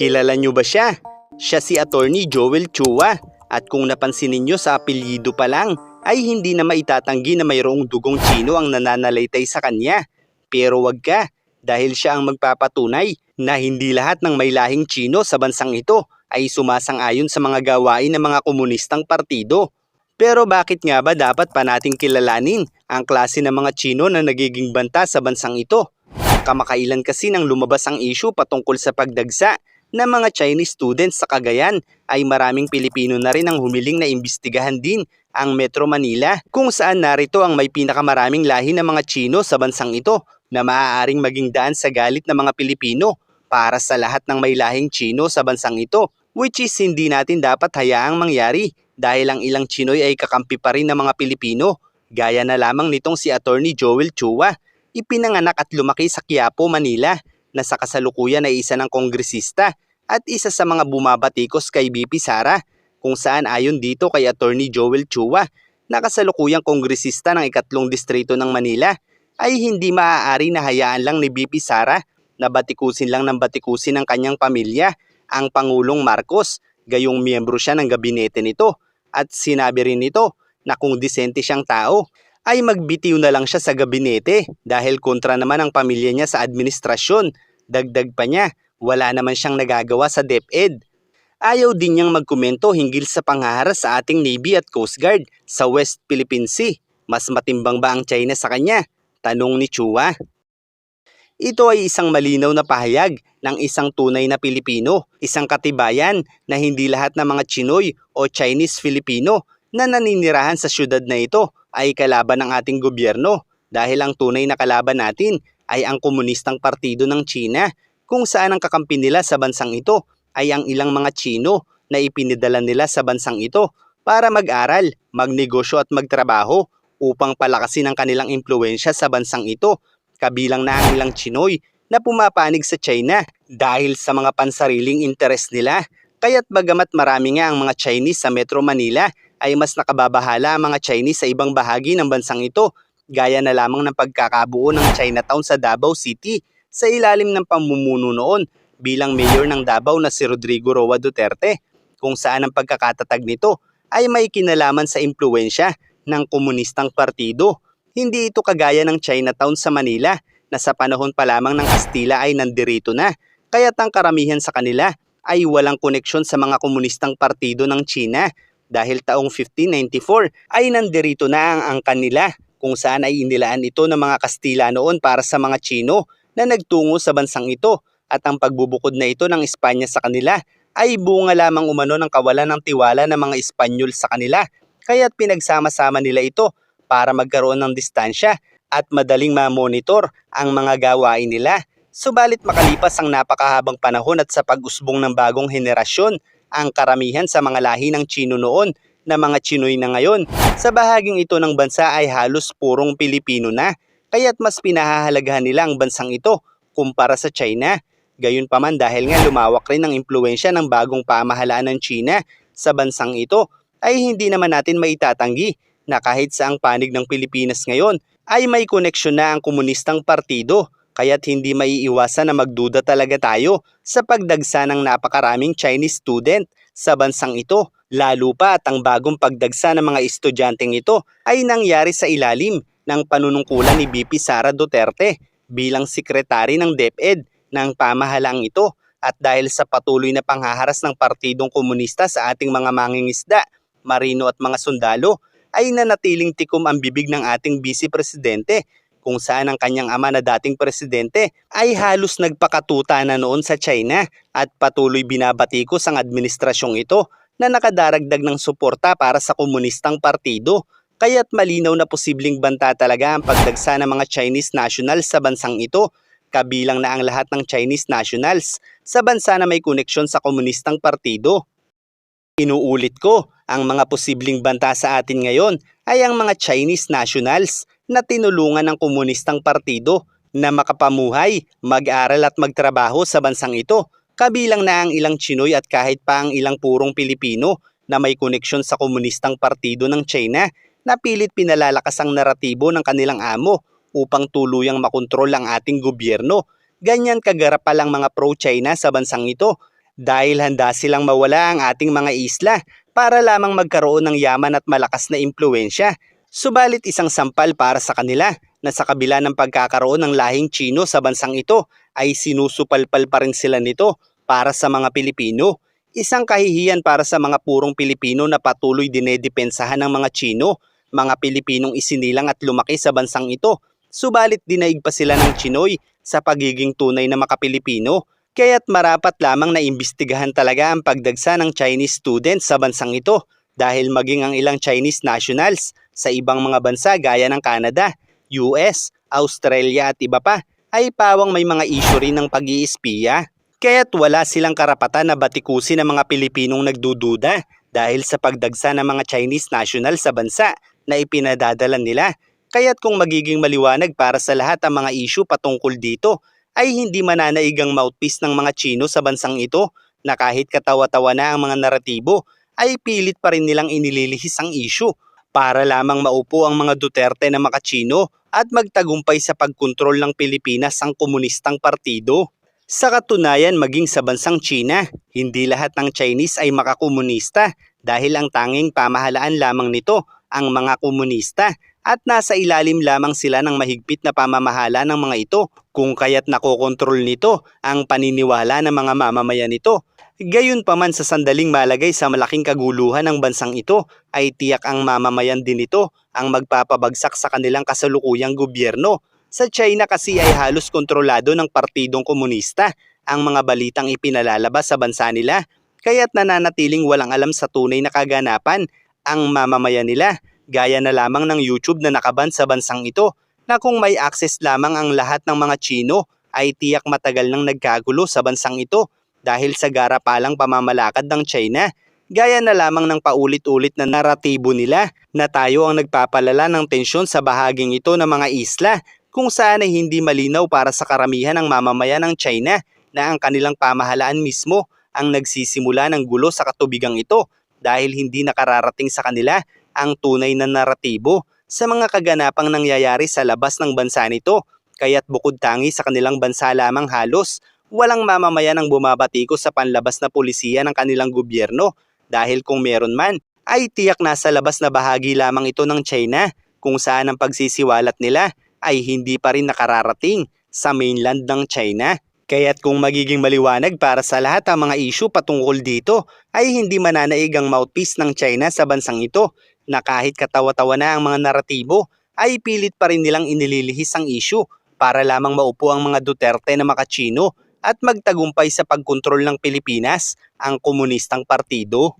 Kilala nyo ba siya? Siya si Attorney Joel Chua. At kung napansin ninyo sa apelyido pa lang, ay hindi na maitatanggi na mayroong dugong Tsino ang nananalaytay sa kanya. Pero wag ka, dahil siya ang magpapatunay na hindi lahat ng may lahing Tsino sa bansang ito ay sumasang-ayon sa mga gawain ng mga komunistang partido. Pero bakit nga ba dapat pa nating kilalanin ang klase ng mga Tsino na nagiging banta sa bansang ito? Kamakailan kasi nang lumabas ang issue patungkol sa pagdagsa ng mga Chinese students sa Cagayan ay maraming Pilipino na rin ang humiling na imbestigahan din ang Metro Manila kung saan narito ang may pinakamaraming lahi ng mga Tsino sa bansang ito na maaaring maging daan sa galit ng mga Pilipino para sa lahat ng may lahing Tsino sa bansang ito, which is hindi natin dapat hayaang mangyari dahil ang ilang Tsinoy ay kakampi pa rin ng mga Pilipino, gaya na lamang nitong si Attorney Joel Chua. Ipinanganak at lumaki sa Quiapo, Manila, na sa kasalukuyan ay isa ng kongresista at isa sa mga bumabatikos kay BP Sara, kung saan ayon dito kay Attorney Joel Chua na kasalukuyang kongresista ng 3 distrito ng Manila, ay hindi maaari na hayaan lang ni BP Sara na batikusin lang ng batikusin ng kanyang pamilya ang Pangulong Marcos, gayong miyembro siya ng gabinete nito, at sinabi rin nito na kung disente siyang tao ay magbitiw na lang siya sa gabinete dahil kontra naman ang pamilya niya sa administrasyon. Dagdag pa niya, wala naman siyang nagagawa sa DepEd. Ayaw din niyang magkomento hinggil sa panghaharas sa ating Navy at Coast Guard sa West Philippine Sea. Mas matimbang ba ang China sa kanya? Tanong ni Chua. Ito ay isang malinaw na pahayag ng isang tunay na Pilipino, isang katibayan na hindi lahat ng mga Chinoy o Chinese Filipino na naninirahan sa syudad na ito ay kalaban ng ating gobyerno dahil ang tunay na kalaban natin ay ang komunistang partido ng China, kung saan ang kakampi nila sa bansang ito ay ang ilang mga Tsino na ipinadala nila sa bansang ito para mag-aral, magnegosyo at magtrabaho upang palakasin ang kanilang impluwensya sa bansang ito, kabilang na ang ilang Tsinoy na pumapanig sa China dahil sa mga pansariling interes nila. Kaya't bagamat marami nga ang mga Chinese sa Metro Manila, ay mas nakababahala ang mga Chinese sa ibang bahagi ng bansang ito, gaya na lamang ng pagkakabuo ng Chinatown sa Davao City sa ilalim ng pamumuno noon bilang mayor ng Davao na si Rodrigo Roa Duterte, kung saan ang pagkakatatag nito ay may kinalaman sa impluwensya ng komunistang partido. Hindi ito kagaya ng Chinatown sa Manila na sa panahon pa lamang ng Kastila ay nandirito na, kaya't ang karamihan sa kanila ay walang koneksyon sa mga komunistang partido ng China dahil taong 1594 ay nandirito na ang kanila, kung saan ay inilaan ito ng mga Kastila noon para sa mga Tsino na nagtungo sa bansang ito, at ang pagbubukod na ito ng Espanya sa kanila ay bunga lamang umano ng kawalan ng tiwala ng mga Espanyol sa kanila, kaya't pinagsama-sama nila ito para magkaroon ng distansya at madaling ma-monitor ang mga gawain nila. Subalit makalipas ang napakahabang panahon at sa pag-usbong ng bagong henerasyon, ang karamihan sa mga lahi ng Tsino noon na mga Tsinoy na ngayon sa bahaging ito ng bansa ay halos purong Pilipino na, kaya't mas pinahahalagahan nila ang bansang ito kumpara sa China. Gayunpaman dahil nga lumawak rin ang impluwensya ng bagong pamahalaan ng China sa bansang ito, ay hindi naman natin maitatanggi na kahit sa ang panig ng Pilipinas ngayon ay may koneksyon na ang komunistang partido. Kaya't hindi maiiwasan na magduda talaga tayo sa pagdagsa ng napakaraming Chinese student sa bansang ito. Lalo pa at ang bagong pagdagsa ng mga estudyanteng ito ay nangyari sa ilalim ng panunungkulan ni BP Sara Duterte bilang sekretary ng DepEd ng pamahalaang ito, at dahil sa patuloy na panghaharas ng Partidong Komunista sa ating mga mangingisda, marino at mga sundalo, ay nanatiling tikom ang bibig ng ating Vice Presidente, kung saan ang kanyang ama na dating presidente ay halos nagpakatuta na noon sa China at patuloy binabatikos ang administrasyong ito na nakadaragdag ng suporta para sa komunistang partido. Kaya't malinaw na posibleng banta talaga ang pagdagsa ng mga Chinese nationals sa bansang ito, kabilang na ang lahat ng Chinese nationals sa bansa na may koneksyon sa komunistang partido. Inuulit ko, ang mga posibleng banta sa atin ngayon ay ang mga Chinese nationals na tinulungan ng komunistang partido na makapamuhay, mag-aral at magtrabaho sa bansang ito, kabilang na ang ilang Tsinoy at kahit pa ang ilang purong Pilipino na may koneksyon sa komunistang partido ng China na pilit pinalalakas ang naratibo ng kanilang amo upang tuluyang makontrol ang ating gobyerno. Ganyan kagarap palang mga pro-China sa bansang ito dahil handa silang mawala ang ating mga isla para lamang magkaroon ng yaman at malakas na impluensya. Subalit isang sampal para sa kanila na sa kabila ng pagkakaroon ng lahing Tsino sa bansang ito ay sinusupalpal pa rin sila nito para sa mga Pilipino. Isang kahihiyan para sa mga purong Pilipino na patuloy dinedepensahan ng mga Tsino, mga Pilipinong isinilang at lumaki sa bansang ito. Subalit dinaig pa sila ng Tsinoy sa pagiging tunay na makapilipino. Kaya't marapat lamang na imbestigahan talaga ang pagdagsa ng Chinese students sa bansang ito dahil maging ang ilang Chinese nationals sa ibang mga bansa gaya ng Canada, US, Australia at iba pa ay pawang may mga issue rin ng pag-iispiya. Kaya't wala silang karapatan na batikusin ang mga Pilipinong nagdududa dahil sa pagdagsa ng mga Chinese national sa bansa na ipinadadala nila. Kaya't kung magiging maliwanag para sa lahat ang mga issue patungkol dito, ay hindi mananaig ang mouthpiece ng mga Tsino sa bansang ito na kahit katawa-tawa na ang mga naratibo ay pilit pa rin nilang inililihis ang issue para lamang maupo ang mga Duterte na maka-Tsino at magtagumpay sa pagkontrol ng Pilipinas ang komunistang partido. Sa katunayan maging sa bansang China, hindi lahat ng Chinese ay makakomunista dahil ang tanging pamahalaan lamang nito ang mga komunista at nasa ilalim lamang sila ng mahigpit na pamamahala ng mga ito kung kaya't nakokontrol nito ang paniniwala ng mga mamamayan nito. Gayunpaman sa sandaling malagay sa malaking kaguluhan ng bansang ito ay tiyak ang mamamayan din nito ang magpapabagsak sa kanilang kasalukuyang gobyerno. Sa China kasi ay halos kontrolado ng Partidong Komunista ang mga balitang ipinalalabas sa bansa nila kaya't nananatiling walang alam sa tunay na kaganapan ang mamamayan nila. Gaya na lamang ng YouTube na nakaban sa bansang ito na kung may access lamang ang lahat ng mga Tsino ay tiyak matagal nang nagkagulo sa bansang ito dahil sa garapalang pamamalakad ng China. Gaya na lamang ng paulit-ulit na naratibo nila na tayo ang nagpapalala ng tensyon sa bahaging ito ng mga isla kung saan ay hindi malinaw para sa karamihan ng mamamayan ng China na ang kanilang pamahalaan mismo ang nagsisimula ng gulo sa katubigang ito dahil hindi nakararating sa kanila ang tunay na naratibo sa mga kaganapang nangyayari sa labas ng bansa nito. Kaya't bukod tangi sa kanilang bansa lamang halos, walang mamamayan ang bumabatikos sa panlabas na pulisiya ng kanilang gobyerno dahil kung meron man, ay tiyak nasa labas na bahagi lamang ito ng China kung saan ang pagsisiwalat nila ay hindi pa rin nakararating sa mainland ng China. Kaya't kung magiging maliwanag para sa lahat ang mga issue patungkol dito ay hindi mananaig ang mouthpiece ng China sa bansang ito na kahit katawa-tawa na ang mga naratibo ay pilit pa rin nilang inililihis ang issue para lamang maupo ang mga Duterte na maka-Tsino at magtagumpay sa pagkontrol ng Pilipinas ang komunistang partido.